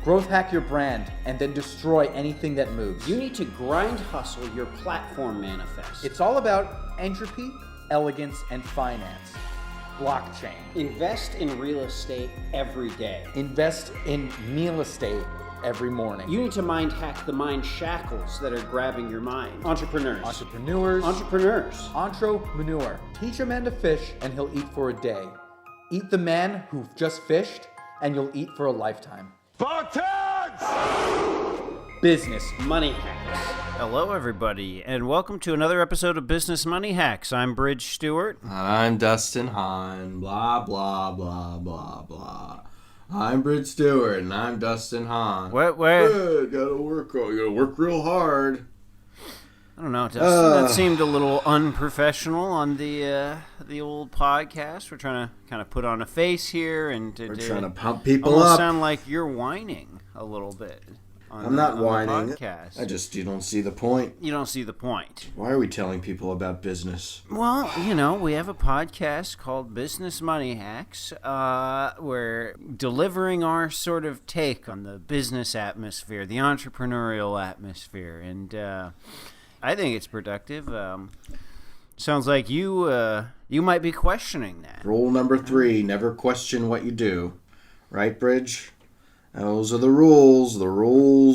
Growth hack your brand and then destroy anything that moves. You need to grind hustle your platform manifest. It's all about entropy, elegance, and finance. Blockchain. Invest in real estate every day. Invest in meal estate every morning. You need to mind hack the mind shackles that are grabbing your mind. Entrepreneurs. Entrepreneurs. Entrepreneur. Teach a man to fish and he'll eat for a day. Eat the man who just fished and you'll eat for a lifetime. Spartans! Business Money Hacks. Hello, everybody, and welcome to another episode of Business Money Hacks. I'm Bridge Stewart. I'm Dustin Hahn. Blah, blah, blah, blah, blah. I'm Bridge Stewart, and I'm Dustin Hahn. Where? Good, gotta work real hard. I don't know, Dustin. That seemed a little unprofessional on the old podcast. We're trying to kind of put on a face here, and we're trying to pump people almost up. Sound like you're whining a little bit. I'm not whining. Podcast. You don't see the point. You don't see the point. Why are we telling people about business? Well, we have a podcast called Business Money Hacks. We're delivering our sort of take on the business atmosphere, the entrepreneurial atmosphere, and I think it's productive. Sounds like you might be questioning that. Rule number 3, never question what you do. Right, Bridge? Those are the rules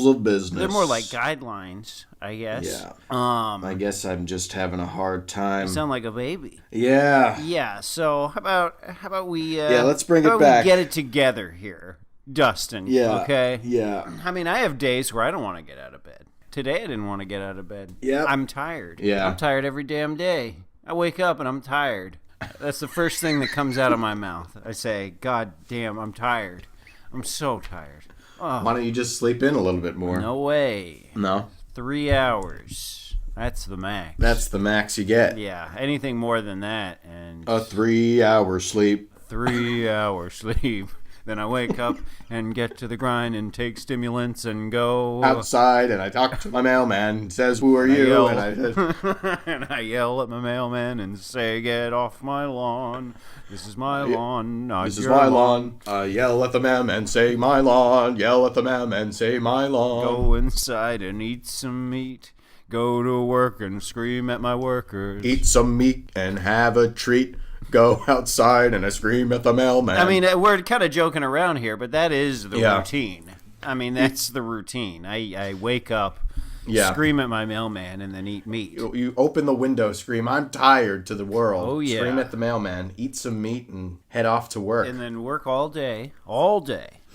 of business. They're more like guidelines, I guess. Yeah. I guess I'm just having a hard time. You sound like a baby. Yeah. Yeah. So how about we? Let's bring it back. We get it together here, Dustin. Yeah. Okay. Yeah. I mean, I have days where I don't want to get out of bed. Today, I didn't want to get out of bed. Yeah. I'm tired. Yeah. I'm tired every damn day. I wake up and I'm tired. That's the first thing that comes out of my mouth. I say, God damn, I'm tired. I'm so tired. Oh, why don't you just sleep in a little bit more? no way. No? 3 hours. That's the max. That's the max you get. Yeah, anything more than that, and A 3-hour sleep. 3 hours sleep. Then I wake up and get to the grind and take stimulants and go Outside, and I talk to my mailman. He says, "Who are you?" And I said, and I yell at my mailman and say, "Get off my lawn. This is my lawn. Not "This is your my lawn." Yell at the mailman, say, "My lawn." Yell at the mailman, say, "My lawn." Go inside and eat some meat. Go to work and scream at my workers. Eat some meat and have a treat. Go outside and I scream at the mailman. I mean, we're kind of joking around here, but that is the Yeah. routine. I mean, that's the routine. I wake up, Yeah. scream at my mailman, and then eat meat. You open the window, scream, "I'm tired" to the world. Oh, yeah. Scream at the mailman, eat some meat, and head off to work. And then work all day.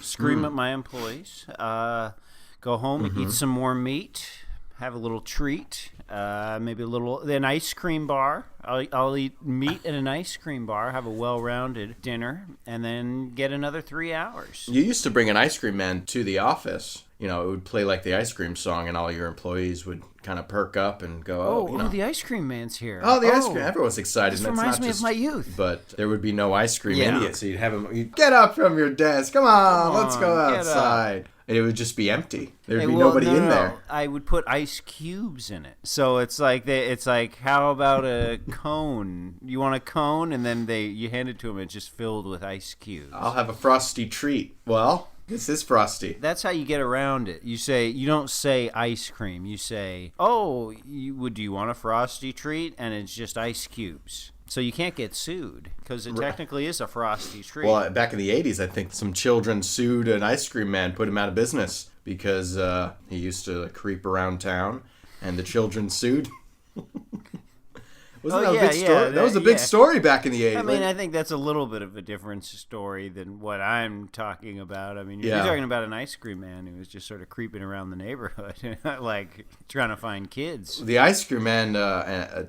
Scream at my employees. Go home, eat some more meat, have a little treat, maybe an ice cream bar. I'll eat meat at an ice cream bar, have a well-rounded dinner, and then get another 3 hours. You used to bring an ice cream man to the office. It would play like the ice cream song, and all your employees would kind of perk up and go, Oh, the ice cream man's here. Oh, the ice cream. Everyone's excited. This and it's reminds not me just, of my youth. But there would be no ice cream Yeah. in it, so you'd get up from your desk. Come on, let's go get outside. And it would just be empty. There'd Hey, be well, nobody no, in no. there. I would put ice cubes in it. So it's like how about a cone? You want a cone, and then you hand it to them. It's just filled with ice cubes. I'll have a frosty treat. Well, this is frosty. That's how you get around it. You don't say ice cream. You say, "Oh, do you want a frosty treat?" And it's just ice cubes. So you can't get sued because it technically is a frosty treat. Well, back in the 80s, I think some children sued an ice cream man, put him out of business because he used to creep around town, and the children sued. Wasn't that a big story? That was a big story back in the 80s. I mean, I think that's a little bit of a different story than what I'm talking about. I mean, you're Yeah. talking about an ice cream man who was just sort of creeping around the neighborhood, like trying to find kids. The ice cream man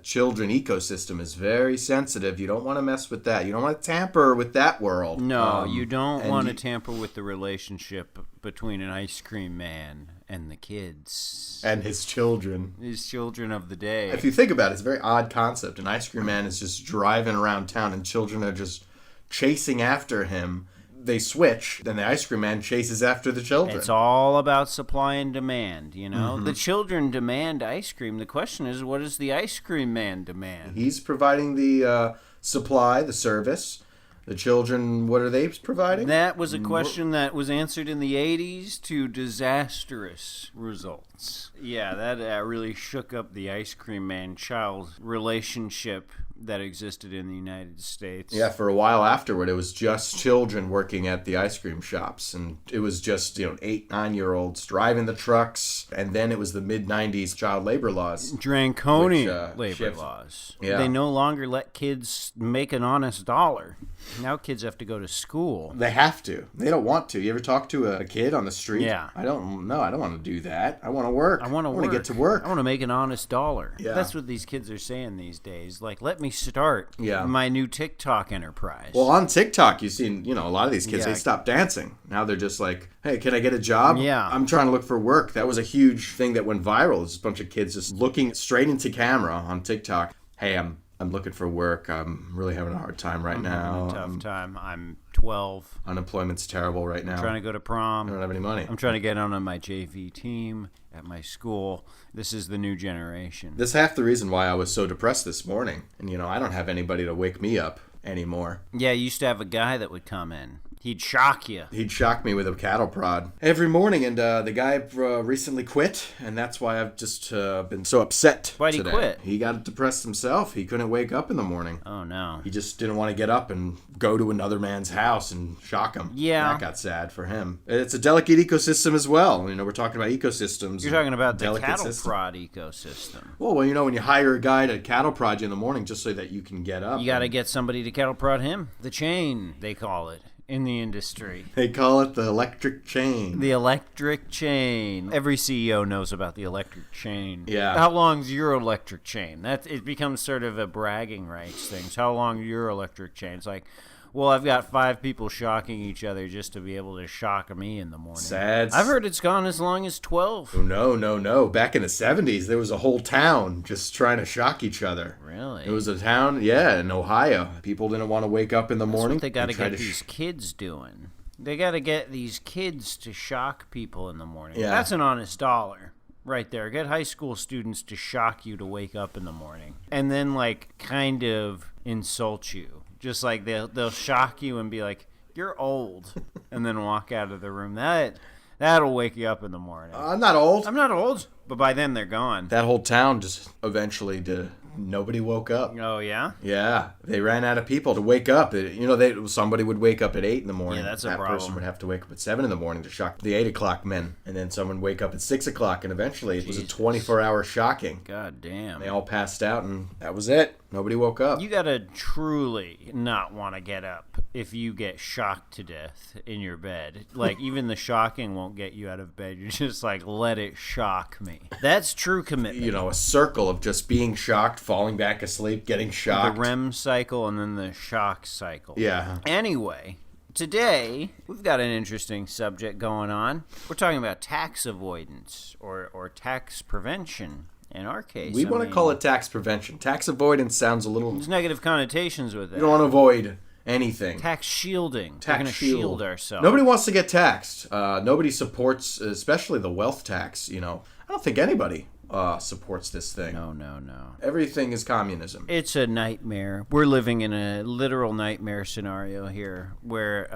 children ecosystem is very sensitive. You don't want to mess with that. You don't want to tamper with that world. No, you don't want to tamper with the relationship between an ice cream man and the kids. And his children. His children of the day. If you think about it, it's a very odd concept. An ice cream man is just driving around town and children are just chasing after him. They switch, then the ice cream man chases after the children. It's all about supply and demand, The children demand ice cream. The question is, what does the ice cream man demand? He's providing the supply, the service. The children, what are they providing? That was a question that was answered in the 80s to disastrous results. Yeah, that really shook up the ice cream man-child relationship that existed in the United States. Yeah, for a while afterward, it was just children working at the ice cream shops. And it was just, 8, 9-year-olds driving the trucks. And then it was the mid-90s child labor laws. Draconian labor shift. laws. Yeah. They no longer let kids make an honest dollar. Now kids have to go to school. They have to. They don't want to. You ever talk to a kid on the street? Yeah. I don't want to do that. I want to work. I want to get to work. I want to make an honest dollar. Yeah. That's what these kids are saying these days. Like, let me start Yeah. my new TikTok enterprise. Well, on TikTok, you've seen, a lot of these kids, Yeah. they stop dancing. Now they're just like, hey, can I get a job? Yeah. I'm trying to look for work. That was a huge thing that went viral. It's a bunch of kids just looking straight into camera on TikTok. Hey, I'm looking for work. I'm really having a hard time right now. Tough time. I'm 12. Unemployment's terrible right now. Trying to go to prom. I don't have any money. I'm trying to get on my JV team at my school. This is the new generation. This is half the reason why I was so depressed this morning. And, I don't have anybody to wake me up anymore. Yeah, you used to have a guy that would come in. He'd shock you. He'd shock me with a cattle prod every morning, and the guy recently quit, and that's why I've just been so upset. Why'd he today. quit? He got depressed himself. He couldn't wake up in the morning. Oh, no. He just didn't want to get up and go to another man's house and shock him. Yeah. That got sad for him. It's a delicate ecosystem as well. We're talking about ecosystems. You're talking about the delicate cattle system. prod ecosystem. Well, when you hire a guy to cattle prod you in the morning just so that you can get up. You got to get somebody to cattle prod him. The chain, they call it in the industry. They call it the electric chain. The electric chain. Every CEO knows about the electric chain. Yeah. How long's your electric chain? It becomes sort of a bragging rights thing. How long your electric chain? It's like, well, I've got 5 people shocking each other just to be able to shock me in the morning. Sad. I've heard it's gone as long as 12. Oh, no. Back in the 70s, there was a whole town just trying to shock each other. Really? It was a town, in Ohio. People didn't want to wake up in the morning. That's what they got to try get these kids doing. They got to get these kids to shock people in the morning. Yeah. That's an honest dollar right there. Get high school students to shock you to wake up in the morning. And then, kind of insult you. Just like they'll shock you and be like, you're old, and then walk out of the room. That'll wake you up in the morning. I'm not old. I'm not old, but by then they're gone. That whole town just eventually nobody woke up. Oh, yeah? Yeah, they ran out of people to wake up. Somebody would wake up at 8 in the morning. Yeah, that's a that problem. person would have to wake up at 7 in the morning to shock the 8 o'clock men. And then someone would wake up at 6 o'clock, and eventually it was a 24-hour shocking. God damn. They all passed out, and that was it. Nobody woke up. You gotta truly not want to get up if you get shocked to death in your bed. Even the shocking won't get you out of bed. You're just like, let it shock me. That's true commitment. A circle of just being shocked, falling back asleep, getting shocked. The REM cycle and then the shock cycle. Yeah. Anyway, today we've got an interesting subject going on. We're talking about tax avoidance or tax prevention. In our case, We want to call it tax prevention. Tax avoidance sounds a little... there's negative connotations with it. You don't want to avoid anything. Tax shielding. We're Tax going to shield ourselves. Nobody wants to get taxed. Nobody supports, especially the wealth tax. I don't think anybody supports this thing. No. Everything is communism. It's a nightmare. We're living in a literal nightmare scenario here where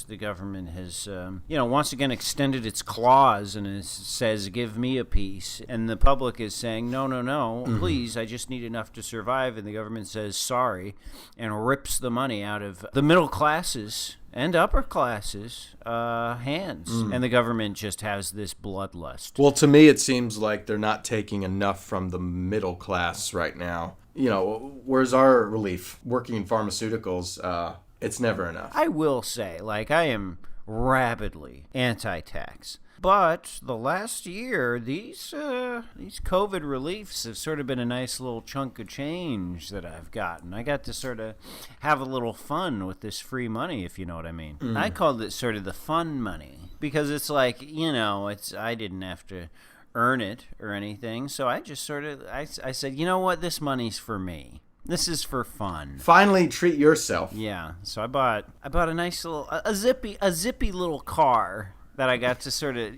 the government has, once again extended its claws and says, give me a piece. And the public is saying, no, please, I just need enough to survive. And the government says, sorry, and rips the money out of the middle classes and upper classes' hands. And the government just has this bloodlust. Well, to me, it seems like they're not taking enough from the middle class right now. Where's our relief? Working in pharmaceuticals, it's never enough. I will say, I am rabidly anti-tax. But the last year, these COVID reliefs have sort of been a nice little chunk of change that I've gotten. I got to sort of have a little fun with this free money, if you know what I mean. I called it sort of the fun money because it's I didn't have to earn it or anything. So I just I said, you know what, this money's for me. This is for fun. Finally, treat yourself. Yeah. So I bought a nice little a zippy little car that I got to sort of,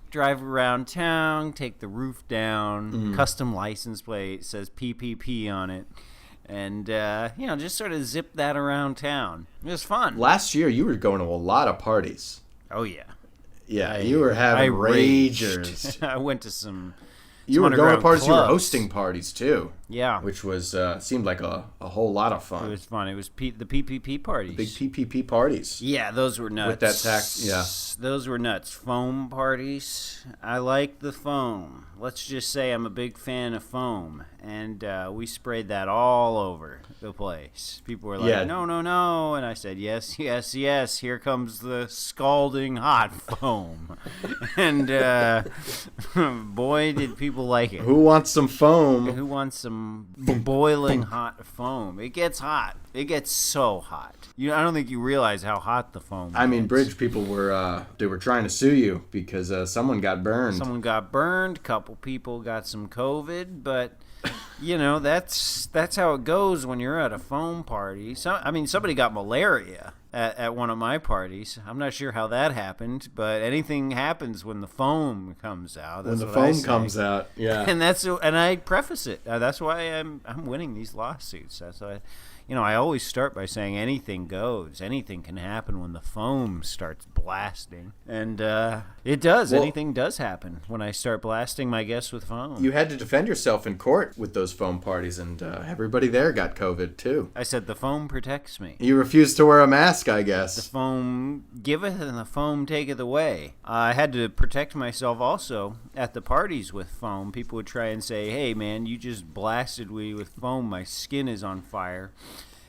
drive around town, take the roof down, custom license plate, says PPP on it. and just sort of zip that around town. It was fun. Last year, you were going to a lot of parties. Oh yeah. Yeah, you were having ragers. I went to some. You were going to parties. Clubs. You were hosting parties too. Yeah, which was seemed like a whole lot of fun. It was fun. It was the PPP parties. Big PPP parties. Yeah, those were nuts. With that tax, yeah. Those were nuts. Foam parties. I like the foam. Let's just say I'm a big fan of foam. And we sprayed that all over the place. People were like, no, no, no. And I said, yes, yes, yes. Here comes the scalding hot foam. And boy, did people like it. Who wants some foam? Who wants some boiling hot foam? It gets hot. It gets so hot. I don't think you realize how hot the foam I mean, gets. Bridge people were trying to sue you because someone got burned. Someone got burned. Couple people got some COVID, but that's how it goes when you're at a foam party. Somebody got malaria at one of my parties. I'm not sure how that happened, but anything happens when the foam comes out. That's when the what I foam say. comes out, yeah. And I preface it. That's why I'm winning these lawsuits. That's why. I always start by saying anything goes. Anything can happen when the foam starts blasting. And it does. Well, anything does happen when I start blasting my guests with foam. You had to defend yourself in court with those foam parties, and everybody there got COVID, too. I said the foam protects me. You refused to wear a mask, I The guess. foam giveth and the foam taketh away. I had to protect myself also at the parties with foam. People would try and say, hey, man, you just blasted me with foam. My skin is on fire.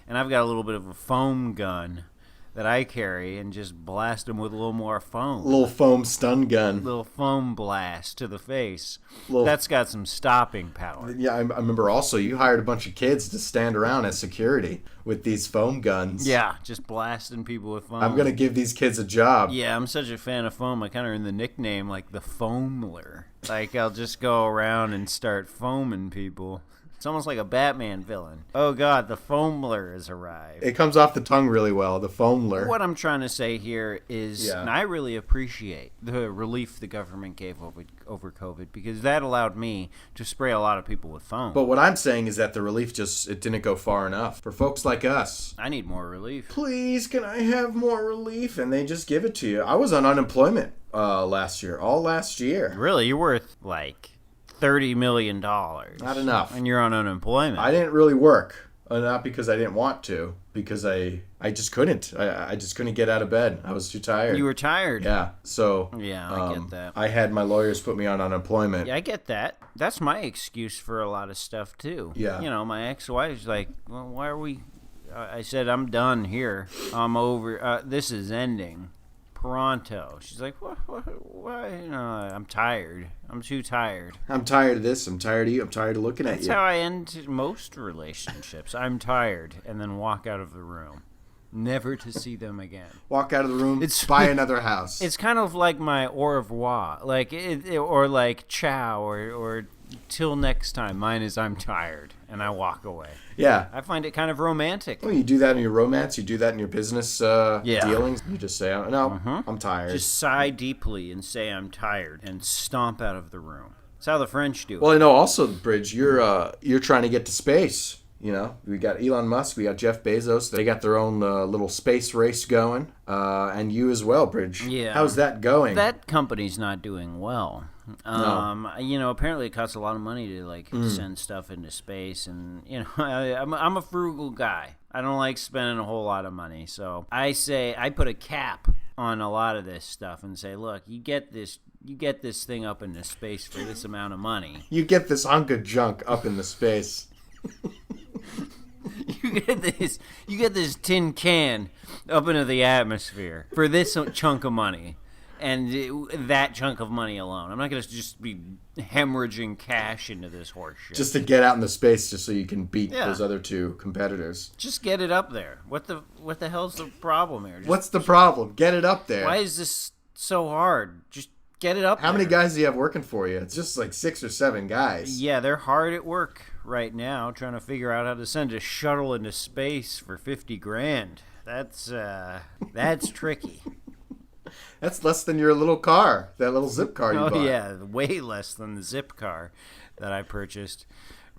And I've got a little bit of a foam gun that I carry and just blast them with a little more foam. Little foam stun gun. Little foam blast to the face. Little- That's got some stopping power. Yeah, I remember also you hired a bunch of kids to stand around as security with these foam guns. Yeah, just blasting people with foam. I'm going to give these kids a job. Yeah, I'm such a fan of foam. I kind of earned the nickname like the Foamler. Like I'll just go around and start foaming people. It's almost like a Batman villain. Oh God, the Foamler has arrived. It comes off the tongue really well, the foamler. What I'm trying to say here is, and I really appreciate the relief the government gave over COVID, because that allowed me to spray a lot of people with foam. But what I'm saying is that the relief it didn't go far enough. For folks like us, I need more relief. please, can I have more relief? And they just give it to you. I was on unemployment last year, all last year. Really, you're worth like $30 million. Not enough. And you're on unemployment. I didn't really work. Not because I didn't want to, because I just couldn't. I just couldn't get out of bed. I was too tired. You were tired. Yeah, so Yeah, I get that. I had my lawyers put me on unemployment. Yeah, I get that. That's my excuse for a lot of stuff, too. Yeah. My ex-wife's like, well, why are we... I said, I'm done here. I'm over. This is ending. Pronto. She's like, why? I'm tired. I'm too tired. I'm tired of this. I'm tired of you. I'm tired of looking at That's you. how I end most relationships. I'm tired, and then walk out of the room. Never to see them again. Walk out of the room, It's- buy another house. It's kind of like my au revoir, or like ciao, or till next time. Mine is I'm tired, and I walk away. Yeah. I find it kind of romantic. Well, you do that in your romance. You do that in your business dealings. You just say, no, I'm tired. Just sigh deeply and say I'm tired, and stomp out of the room. That's how the French do it. Well, also, Bridge, you're trying to get to space. We got Elon Musk, we got Jeff Bezos. They got their own little space race going, and you as well, Bridge. Yeah. How's that going? That company's not doing well. Apparently it costs a lot of money to send stuff into space, and I'm a frugal guy. I don't like spending a whole lot of money, so I put a cap on a lot of this stuff and say, look, you get this thing up into space for this amount of money. You get this hunk of junk up in the space. You get this tin can up into the atmosphere for this chunk of money, and that chunk of money alone. I'm not going to just be hemorrhaging cash into this horse shit. Just to get out in the space, just so you can beat Yeah. those other two competitors. Just get it up there. What the hell's the problem here? What's the problem? Get it up there. Why is this so hard? Just get it up How there. many guys do you have working for you? It's just like 6 or 7 guys. Yeah, they're hard at work right now trying to figure out how to send a shuttle into space for $50,000. That's tricky. That's less than your little car, that little zip car you bought. Oh yeah, way less than the Zip car that I purchased.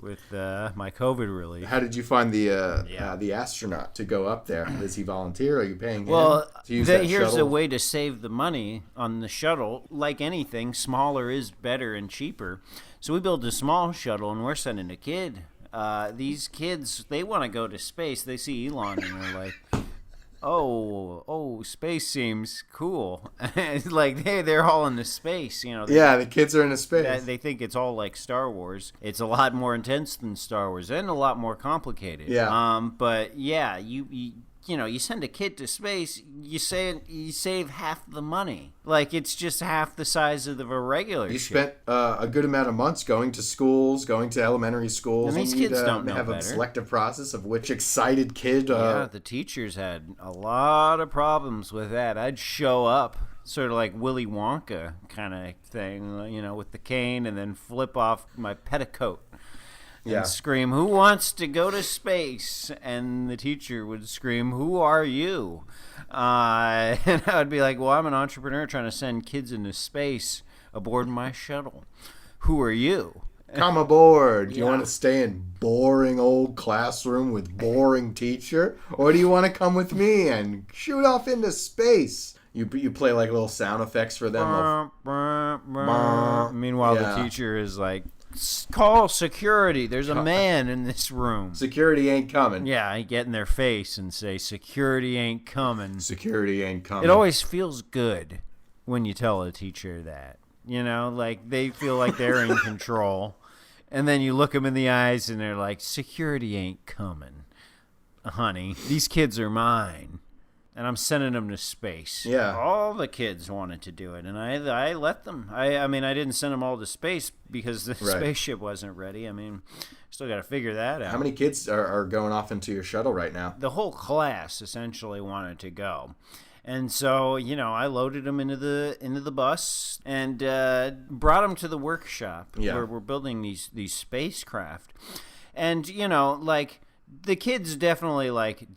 with my COVID relief. How did you find the astronaut to go up there? Does he volunteer? Are you paying him Well, to use that here's shuttle? a way to save the money on the shuttle. Like anything, smaller is better and cheaper. So we built a small shuttle, and we're sending a kid. These kids, they want to go to space. They see Elon, and they're like, oh, space seems cool. It's like, hey, they're all into space, you know. Yeah, the kids are into space. They think it's all like Star Wars. It's a lot more intense than Star Wars and a lot more complicated. Yeah. But yeah, you send a kid to space, you save half the money. Like, it's just half the size of a regular You ship. spent a good amount of months going to schools, going to elementary schools. And these you'd, kids don't know have a better. selective process of which excited kid. Yeah, the teachers had a lot of problems with that. I'd show up, sort of like Willy Wonka kind of thing, you know, with the cane, and then flip off my petticoat. And scream, "Who wants to go to space?" And the teacher would scream, "Who are you?" And I would be like, "Well, I'm an entrepreneur trying to send kids into space aboard my shuttle. Who are you?" Come aboard. Do you Yeah. want to stay in boring old classroom with boring teacher? Or do you want to come with me and shoot off into space? You play like little sound effects for them. Meanwhile, Yeah. the teacher is like, "Call security. There's a man in this room." Security ain't coming. Yeah, I get in their face and say, "Security ain't coming." Security ain't coming. It always feels good when you tell a teacher that. You know, like they feel like they're in control. And then you look them in the eyes and they're like, "Security ain't coming, honey. These kids are mine. And I'm sending them to space." Yeah. All the kids wanted to do it, and I let them. I mean, I didn't send them all to space because the Right. spaceship wasn't ready. I mean, still got to figure that out. How many kids are going off into your shuttle right now? The whole class essentially wanted to go. And so, you know, I loaded them into the bus and brought them to the workshop where we're building these spacecraft. And, you know, like, the kids definitely, like,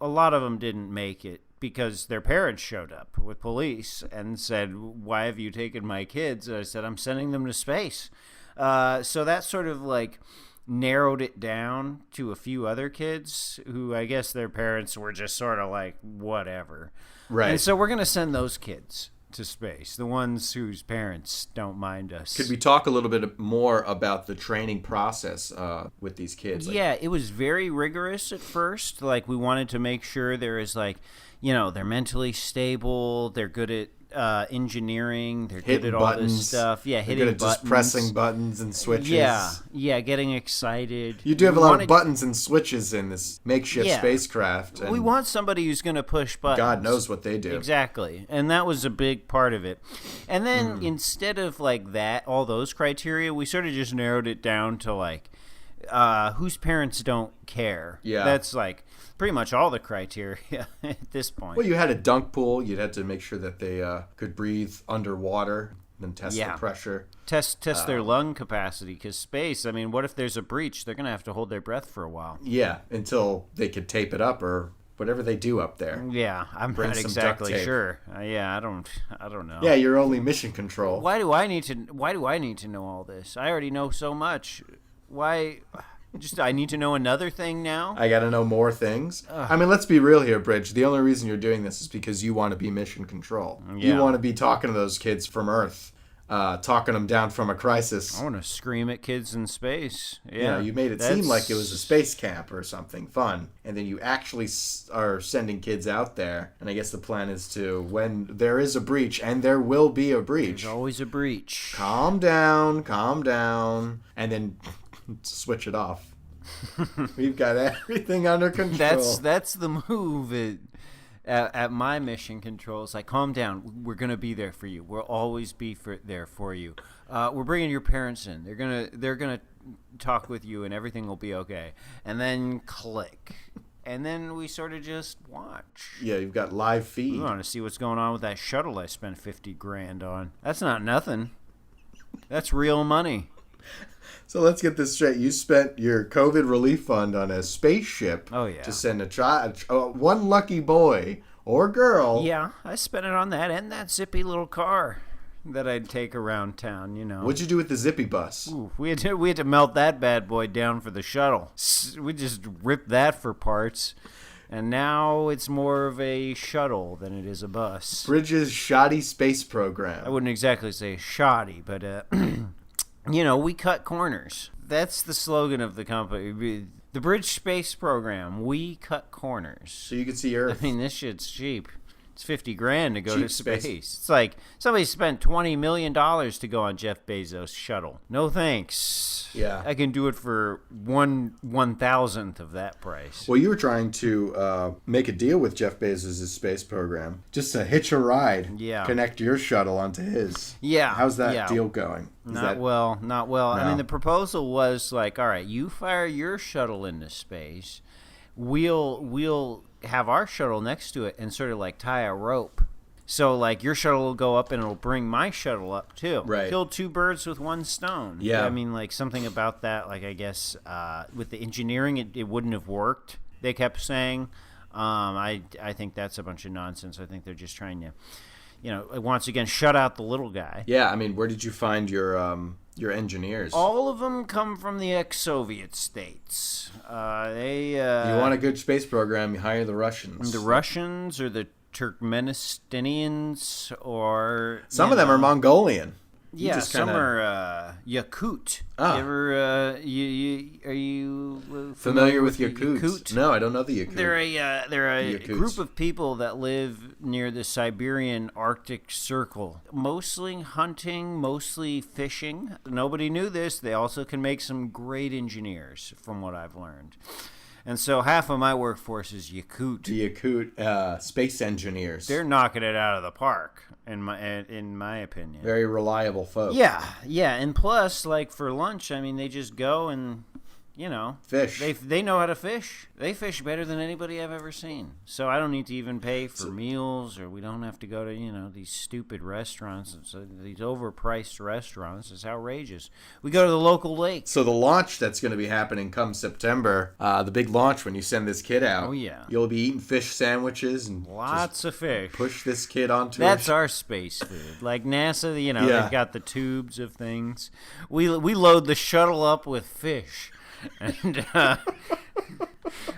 a lot of them didn't make it because their parents showed up with police and said, "Why have you taken my kids?" And I said, "I'm sending them to space." So that sort of, like, narrowed it down to a few other kids who I guess their parents were just sort of like, whatever. Right. And so we're going to send those kids to space, the ones whose parents don't mind us. Could we talk a little bit more about the training process with these kids? Like, Yeah, it was very rigorous at first. Like, we wanted to make sure there is, like, you know, they're mentally stable, they're good at engineering, they're hitting good at buttons. all this stuff. Yeah, They're hitting good at buttons. just pressing buttons and switches. Yeah, getting excited. You do have a We lot wanted- of buttons and switches in this makeshift Yeah. spacecraft. And We want somebody who's going to push buttons. God knows what they do. Exactly. And that was a big part of it. And then instead of like that, all those criteria, we sort of just narrowed it down to like whose parents don't care. Yeah. That's like pretty much all the criteria at this point. Well, you had a dunk pool. You'd had to make sure that they could breathe underwater, then test Yeah. the pressure. Test their lung capacity, because space, I mean, what if there's a breach? They're going to have to hold their breath for a while. Yeah, until they could tape it up or whatever they do up there. Yeah, I'm Bring not some exactly duct tape. yeah, I don't know. Yeah, you're only mission control. Why do I need to know all this? I already know so much. Why I need to know another thing now? I got to know more things. I mean, let's be real here, Bridge. The only reason you're doing this is because you want to be mission control. Yeah. You want to be talking to those kids from Earth, talking them down from a crisis. I want to scream at kids in space. Yeah, You know, you made it seem like it was a space camp or something fun, and then you actually are sending kids out there. And I guess the plan is to, when there is a breach, and there will be a breach, There's always a breach. calm down, and then switch it off. We've got everything under control. That's the move at my mission control. It's like, calm down. We're gonna be there for you. We'll always be there for you. We're bringing your parents in. They're gonna talk with you, and everything will be okay. And then click. And then we sort of just watch. Yeah, you've got live We feed. want to see what's going on with that shuttle I spent $50,000 on. That's not nothing. That's real money. So let's get this straight. You spent your COVID relief fund on a spaceship Oh, yeah. to send one lucky boy or girl. Yeah, I spent it on that and that zippy little car that I'd take around town, you know. What'd you do with the Zippy bus? Ooh, we had to melt that bad boy down for the shuttle. We just ripped that for parts. And now it's more of a shuttle than it is a bus. Bridges Shoddy Space I Program. wouldn't exactly say shoddy, but, you know, we cut corners. That's the slogan of the company. The Bridge Space Program, we cut corners. So you could see Earth. I mean, this shit's cheap. It's $50,000 to go Cheap to space. space. It's like somebody spent $20 million to go on Jeff Bezos' shuttle. No thanks. Yeah. I can do it for 1/1000th of that price. Well, you were trying to make a deal with Jeff Bezos' space program. Just to hitch a ride. Yeah. Connect your shuttle onto his. Yeah. How's that yeah. deal going? Is Not that- well, not well. I No. mean, the proposal was like, all right, you fire your shuttle into space. We'll have our shuttle next to it and sort of like tie a rope. So like your shuttle will go up and it'll bring my shuttle up too. Right. Kill two birds with one stone. Yeah. I mean, like something about that. Like I guess with the engineering, it wouldn't have worked. They kept saying. I think that's a bunch of nonsense. I think they're just trying to, you know, once again shut out the little guy. Yeah, I mean, where did you find your engineers? All of them come from the ex-Soviet states. You want a good space program, you hire the Russians. The Russians or the Turkmenistanians or Some of them are Mongolian. You Yeah, just some kinda- are Yakut. Ah. You ever are you Familiar with the Yakuts? No, I don't know the Yakuts. They're a Yakuts. group of people that live near the Siberian Arctic Circle. Mostly hunting, mostly fishing. Nobody knew this. They also can make some great engineers, from what I've learned. And so half of my workforce is Yakut. The Yakut space engineers. They're knocking it out of the park, in my opinion. very reliable folks. Yeah, and plus, like for lunch, I mean, they just go and, you know, Fish. They know how to fish. They fish better than anybody I've ever seen. So I don't need to even pay for meals, or we don't have to go to, you know, these stupid restaurants. So these overpriced restaurants. It's outrageous. We go to the local lake. So the launch that's going to be happening come September, the big launch when you send this kid out. Oh, yeah. You'll be eating fish sandwiches and Lots of fish. push this kid onto That's a our space food. Like NASA, you know, Yeah. they've got the tubes of things. We load the shuttle up with fish. And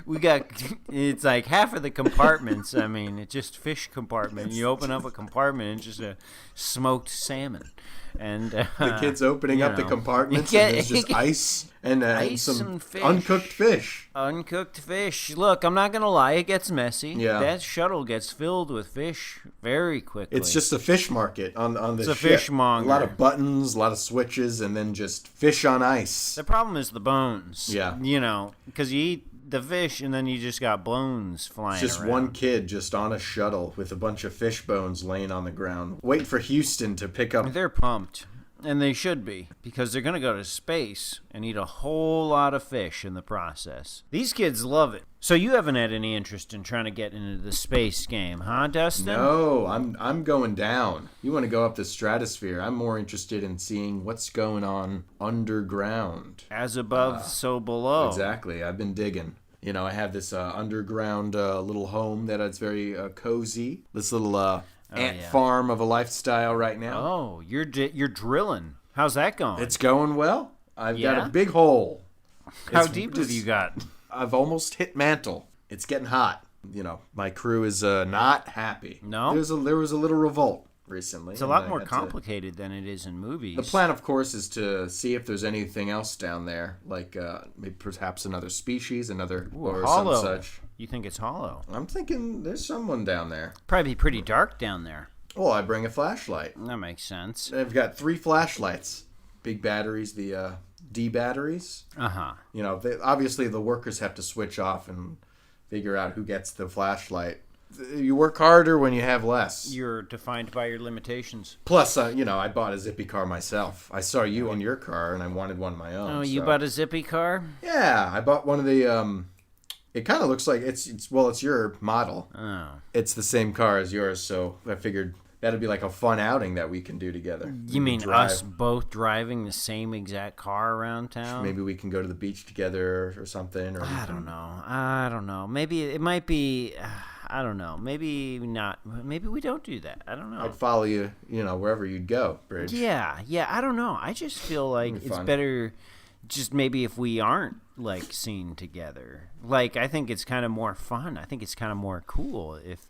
we got, it's like half of the compartments. I mean, it's just fish compartment. You open up a compartment and it's just a smoked salmon. And the kid's opening you up the know, compartments you and get- there's just ice and Ice some and fish. uncooked fish. Uncooked fish. Look, I'm not gonna lie, it gets messy. Yeah. That shuttle gets filled with fish very quickly. It's just a fish market on the It's a ship. fishmonger. A lot of buttons, a lot of switches, and then just fish on ice. The problem is the bones. Yeah. You know, because you eat the fish and then you just got bones flying Just around. one kid just on a shuttle with a bunch of fish bones laying on the ground, waiting for Houston to pick up. They're pumped. And they should be, because they're going to go to space and eat a whole lot of fish in the process. These kids love it. So you haven't had any interest in trying to get into the space game, huh, Dustin? No, I'm going down. You want to go up the stratosphere. I'm more interested in seeing what's going on underground. As above, so below. Exactly. I've been digging. You know, I have this underground little home that it's very cozy. This little ant yeah. farm of a lifestyle right now. Oh, you're drilling. How's that going? It's going well. I've got Yeah? a big hole. How It's deep have just- you got? I've almost hit mantle. It's getting hot. You know, my crew is not happy. No? There was a little revolt recently. It's a lot more complicated than it is in movies. The plan, of course, is to see if there's anything else down there, like maybe perhaps another species, or hollow. some such. You think it's hollow? I'm thinking there's someone down there. Probably pretty dark down there. Well, I bring a flashlight. That makes sense. I've got 3 flashlights, big batteries, the D batteries. Uh-huh. You know, obviously the workers have to switch off and figure out who gets the flashlight. You work harder when you have less. You're defined by your limitations. Plus, you know, I bought a Zippy car myself. I saw you on your car, and I wanted one of my own. Oh, you so- bought a Zippy car? Yeah, I bought one of the. It kind of looks like it's your model. Oh. It's the same car as yours, so I figured that'd be like a fun outing that we can do together. You mean drive. us both driving the same exact car around town? Maybe we can go to the beach together or something. Or I don't know. Maybe it might be. I don't know. Maybe not. Maybe we don't do that. I don't know. I'd follow you, wherever you'd go, Bridge. Yeah. I don't know. I just feel like It'd be it's fun. better just maybe if we aren't like seen together. Like, I think it's kind of more fun. I think it's kind of more cool if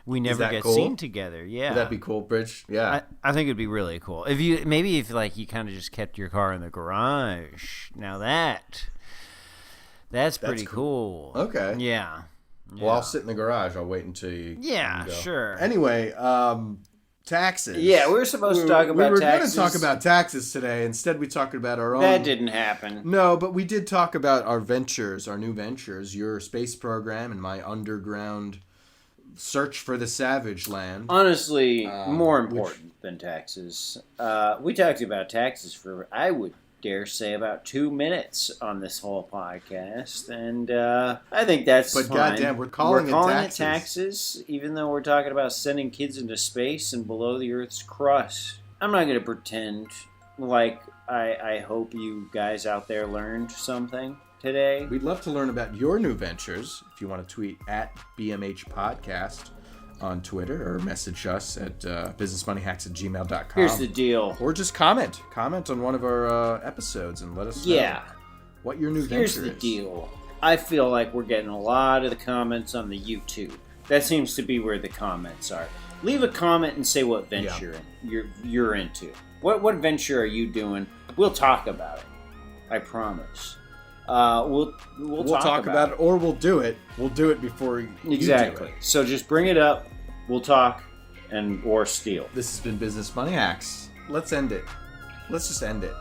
we never that get cool? seen together. Yeah. Would that be cool, Bridge? Yeah. I think it'd be really cool. If like you kind of just kept your car in the garage. Now that's pretty cool. Okay. Yeah. Well, I'll sit in the garage. I'll wait until you Yeah, go. sure. Anyway, taxes. Yeah, we were supposed to talk about We were taxes. going to talk about taxes today. Instead, we talked about our own. That didn't happen. No, but we did talk about our ventures, our new ventures, your space program and my underground search for the savage land. Honestly, more important than taxes. We talked about taxes for, I would dare say, about 2 minutes on this whole podcast, and I think that's But fine. goddamn, we're calling it taxes, even though we're talking about sending kids into space and below the Earth's crust. I'm not going to pretend like I hope you guys out there learned something today. We'd love to learn about your new ventures. If you want to tweet at BMH Podcast on Twitter or message us at businessmoneyhacks@gmail.com. Here's the deal. Or just comment on one of our episodes and let us know Yeah. what your new Here's venture the is. deal. I feel like we're getting a lot of the comments on the YouTube. That seems to be where the comments are. Leave a comment and say what venture you're into. What venture are you doing? We'll talk about it. I promise. We'll talk about it, or we'll do it. We'll do it before you Exactly. do it. So just bring it up. We'll talk or steal. This has been Business Money Hacks. Let's end it. Let's just end it.